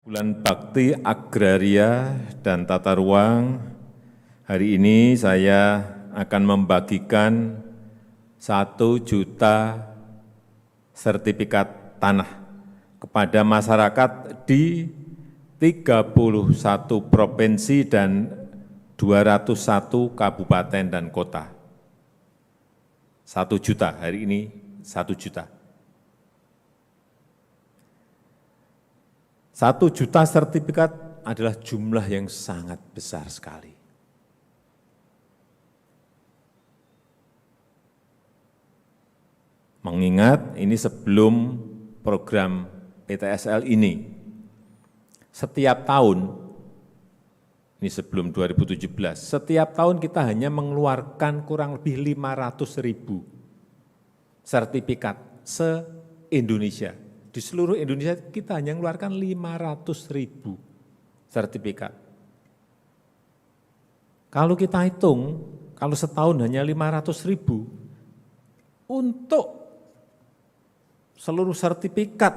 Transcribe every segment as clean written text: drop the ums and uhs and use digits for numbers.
Bulan Bakti Agraria dan Tata Ruang, hari ini saya akan membagikan 1 juta sertifikat tanah kepada masyarakat di 31 provinsi dan 201 kabupaten dan kota. 1 juta, hari ini 1 juta. 1 juta sertifikat adalah jumlah yang sangat besar sekali. Mengingat ini sebelum program PTSL ini, setiap tahun, ini sebelum 2017, setiap tahun kita hanya mengeluarkan kurang lebih 500.000 sertifikat se-Indonesia. Di seluruh Indonesia kita hanya mengeluarkan 500.000 sertifikat. Kalau kita hitung, kalau setahun hanya 500.000, untuk seluruh sertifikat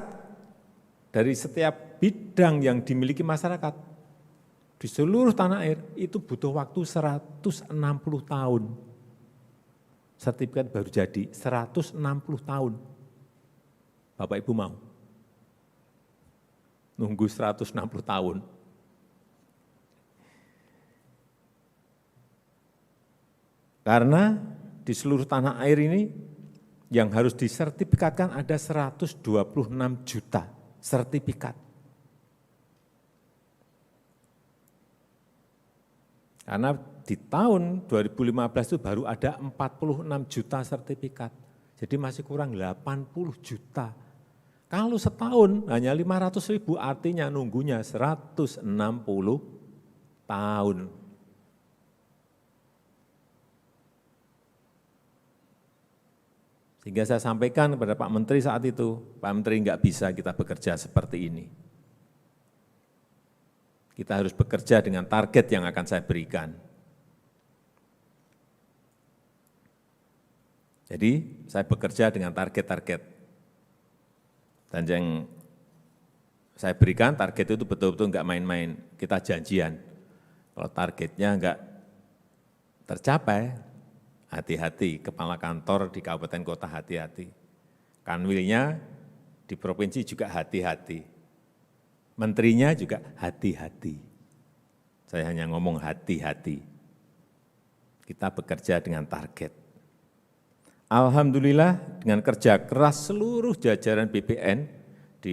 dari setiap bidang yang dimiliki masyarakat di seluruh tanah air itu butuh waktu 160 tahun. Sertifikat baru jadi 160 tahun. Bapak Ibu mau? Nunggu 160 tahun. Karena di seluruh tanah air ini yang harus disertifikatkan ada 126 juta sertifikat. Karena di tahun 2015 itu baru ada 46 juta sertifikat. Jadi masih kurang 80 juta. Kalau setahun hanya 500.000 artinya nunggunya 160 tahun. Sehingga saya sampaikan kepada Pak Menteri saat itu, Pak Menteri enggak bisa kita bekerja seperti ini. Kita harus bekerja dengan target yang akan saya berikan. Jadi saya bekerja dengan target-target. Dan yang saya berikan target itu betul-betul enggak main-main, kita janjian. Kalau targetnya enggak tercapai, hati-hati, kepala kantor di kabupaten kota hati-hati. Kanwilnya di provinsi juga hati-hati. Menterinya juga hati-hati. Saya hanya ngomong hati-hati. Kita bekerja dengan target. Alhamdulillah dengan kerja keras seluruh jajaran BPN di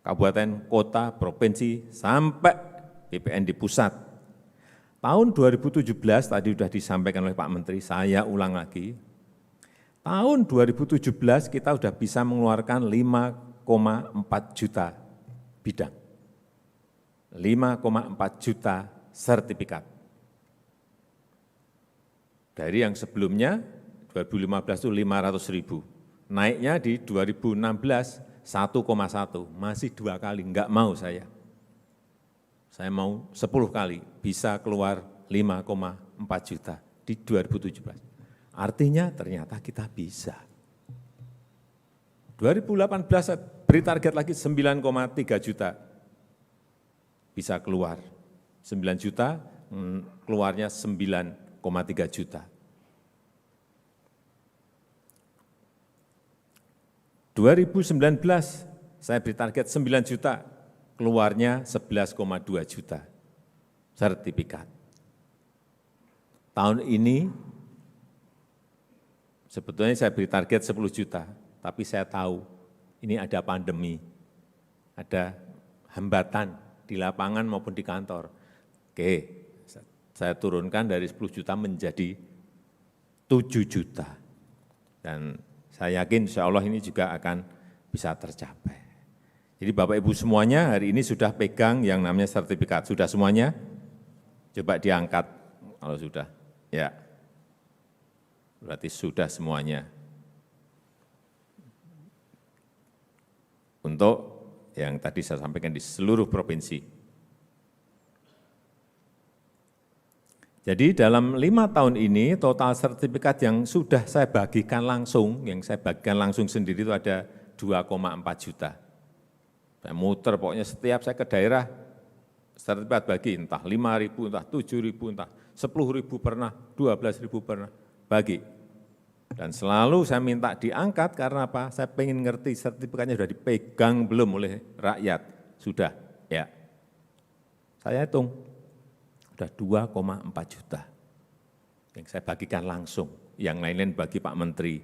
kabupaten, kota, provinsi, sampai BPN di pusat. Tahun 2017 tadi sudah disampaikan oleh Pak Menteri, saya ulang lagi. Tahun 2017 kita sudah bisa mengeluarkan 5,4 juta bidang. 5,4 juta sertifikat. Dari yang sebelumnya 2015 itu 500.000, naiknya di 2016 1,1, masih 2 kali, enggak mau saya. Saya mau 10 kali, bisa keluar 5,4 juta di 2017. Artinya ternyata kita bisa. 2018 saya beri target lagi 9,3 juta, bisa keluar. 9 juta, keluarnya 9,3 juta. 2019 saya beri target 9 juta, keluarnya 11,2 juta sertifikat. Tahun ini sebetulnya saya beri target 10 juta, tapi saya tahu ini ada pandemi, ada hambatan di lapangan maupun di kantor. Oke, saya turunkan dari 10 juta menjadi 7 juta. Dan saya yakin insya Allah ini juga akan bisa tercapai. Jadi Bapak Ibu semuanya hari ini sudah pegang yang namanya sertifikat. Sudah semuanya? Coba diangkat kalau sudah. Ya, berarti sudah semuanya. Untuk yang tadi saya sampaikan di seluruh provinsi. Jadi dalam 5 tahun ini total sertifikat yang sudah saya bagikan langsung, yang saya bagikan langsung sendiri itu ada 2,4 juta. Saya muter, pokoknya setiap saya ke daerah, sertifikat bagi, entah 5.000, entah 7.000, entah 10.000 pernah, 12.000 pernah, bagi. Dan selalu saya minta diangkat karena apa? Saya pengen ngerti sertifikatnya sudah dipegang belum oleh rakyat. Sudah, ya. Saya hitung, sudah 2,4 juta. Yang saya bagikan langsung, yang lain-lain bagi Pak Menteri,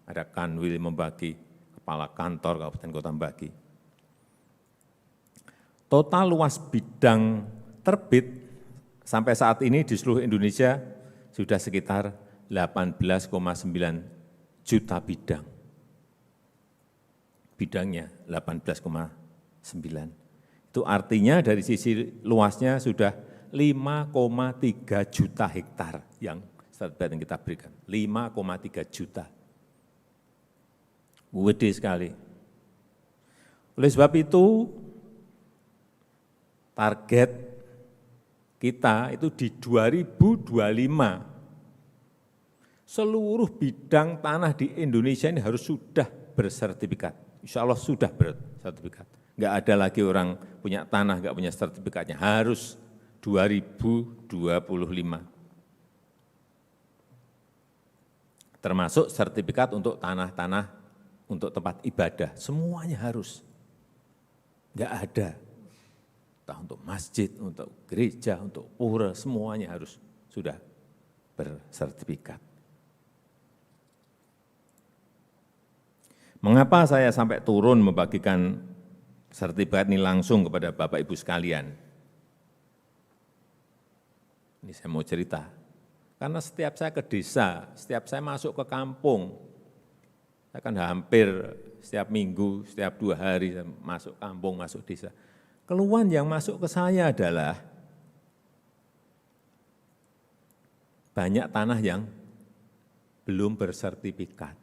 ada Kanwil membagi, Kepala Kantor Kabupaten Kota membagi. Total luas bidang terbit sampai saat ini di seluruh Indonesia sudah sekitar 18,9 juta bidang. Bidangnya 18,9. Itu artinya dari sisi luasnya sudah 5,3 juta hektar yang sertifikat yang kita berikan. 5,3 juta. Gede sekali. Oleh sebab itu, target kita itu di 2025, seluruh bidang tanah di Indonesia ini harus sudah bersertifikat. Insya Allah sudah bersertifikat. Enggak ada lagi orang punya tanah, enggak punya sertifikatnya. Harus 2025. Termasuk sertifikat untuk tanah-tanah, untuk tempat ibadah. Semuanya harus. Enggak ada. Entah untuk masjid, untuk gereja, untuk pura, semuanya harus sudah bersertifikat. Mengapa saya sampai turun membagikan sertifikat ini langsung kepada Bapak Ibu sekalian? Ini saya mau cerita. Karena setiap saya ke desa, setiap saya masuk ke kampung, saya kan hampir setiap minggu, setiap 2 hari saya masuk kampung, masuk desa. Keluhan yang masuk ke saya adalah banyak tanah yang belum bersertifikat.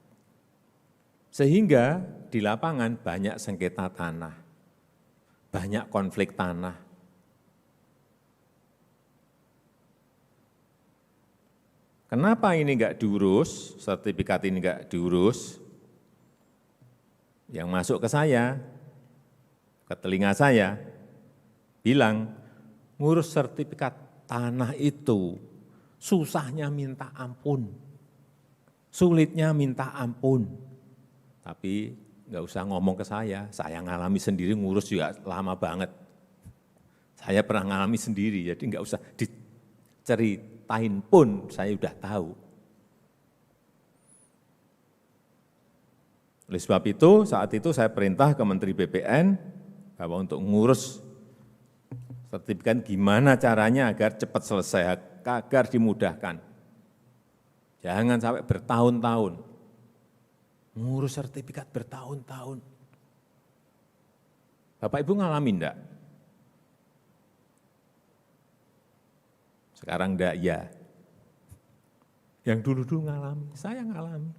Sehingga di lapangan banyak sengketa tanah, banyak konflik tanah. Kenapa ini enggak diurus, sertifikat ini enggak diurus? Yang masuk ke saya, ke telinga saya, bilang, ngurus sertifikat tanah itu susahnya minta ampun, sulitnya minta ampun. Tapi nggak usah ngomong ke saya ngalami sendiri ngurus juga lama banget. Saya pernah ngalami sendiri, jadi nggak usah diceritain pun saya udah tahu. Oleh sebab itu, saat itu saya perintah ke Menteri BPN, bahwa untuk ngurus sertifikat gimana caranya agar cepat selesai, agar dimudahkan. Jangan sampai bertahun-tahun. Ngurus sertifikat bertahun-tahun. Bapak Ibu ngalamin enggak? Sekarang enggak, ya. Yang dulu-dulu ngalami, saya ngalami.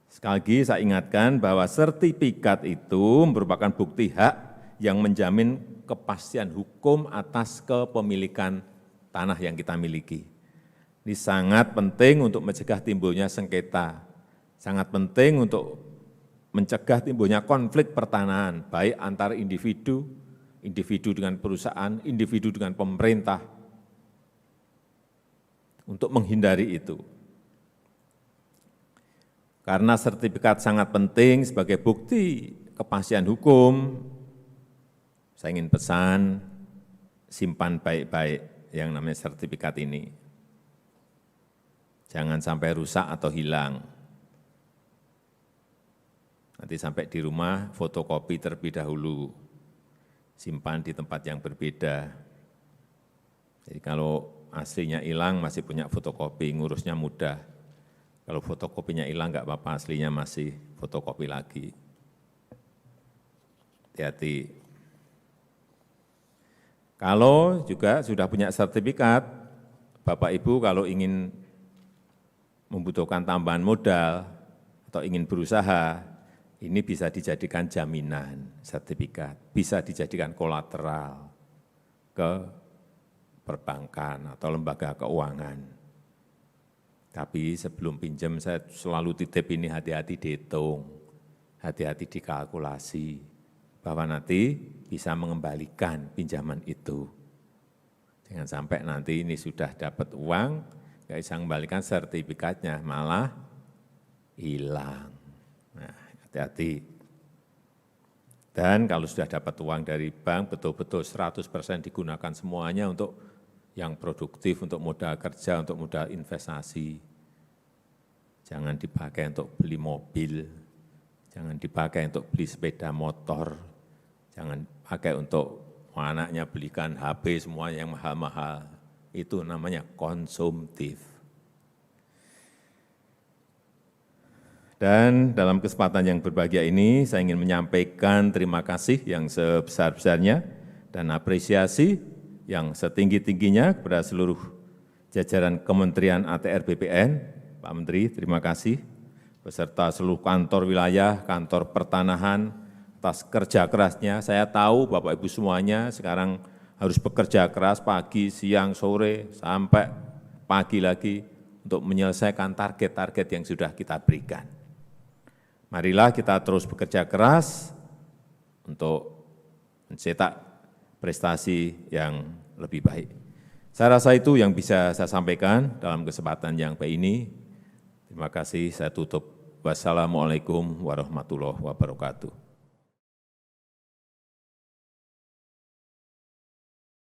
Sekali lagi saya ingatkan bahwa sertifikat itu merupakan bukti hak yang menjamin kepastian hukum atas kepemilikan tanah yang kita miliki. Ini sangat penting untuk mencegah timbulnya sengketa, sangat penting untuk mencegah timbulnya konflik pertanahan, baik antar individu, individu dengan perusahaan, individu dengan pemerintah, untuk menghindari itu. Karena sertifikat sangat penting sebagai bukti kepastian hukum, saya ingin pesan, simpan baik-baik yang namanya sertifikat ini. Jangan sampai rusak atau hilang. Nanti sampai di rumah, fotokopi terlebih dahulu. Simpan di tempat yang berbeda. Jadi kalau aslinya hilang, masih punya fotokopi, ngurusnya mudah. Kalau fotokopinya hilang, enggak apa-apa, aslinya masih fotokopi lagi. Hati-hati. Kalau juga sudah punya sertifikat, Bapak Ibu kalau ingin membutuhkan tambahan modal atau ingin berusaha, ini bisa dijadikan jaminan sertifikat, bisa dijadikan kolateral ke perbankan atau lembaga keuangan. Tapi sebelum pinjam saya selalu titip ini hati-hati dihitung. hati-hati dikalkulasi bahwa nanti bisa mengembalikan pinjaman itu. Jangan sampai nanti ini sudah dapat uang, nggak bisa mengembalikan sertifikatnya, malah hilang. Nah, hati-hati. Dan kalau sudah dapat uang dari bank, betul-betul 100% digunakan semuanya untuk yang produktif, untuk modal kerja, untuk modal investasi. Jangan dipakai untuk beli mobil, jangan dipakai untuk beli sepeda motor, jangan pakai untuk anaknya belikan HP semua yang mahal-mahal. Itu namanya konsumtif. Dan dalam kesempatan yang berbahagia ini, saya ingin menyampaikan terima kasih yang sebesar-besarnya dan apresiasi yang setinggi-tingginya kepada seluruh jajaran Kementerian ATR BPN. Pak Menteri, terima kasih, beserta seluruh kantor wilayah, kantor pertanahan, atas kerja kerasnya. Saya tahu Bapak Ibu semuanya sekarang harus bekerja keras pagi, siang, sore, sampai pagi lagi untuk menyelesaikan target-target yang sudah kita berikan. Marilah kita terus bekerja keras untuk mencetak prestasi yang lebih baik. Saya rasa itu yang bisa saya sampaikan dalam kesempatan yang baik ini. Terima kasih, saya tutup. Wassalamualaikum warahmatullahi wabarakatuh.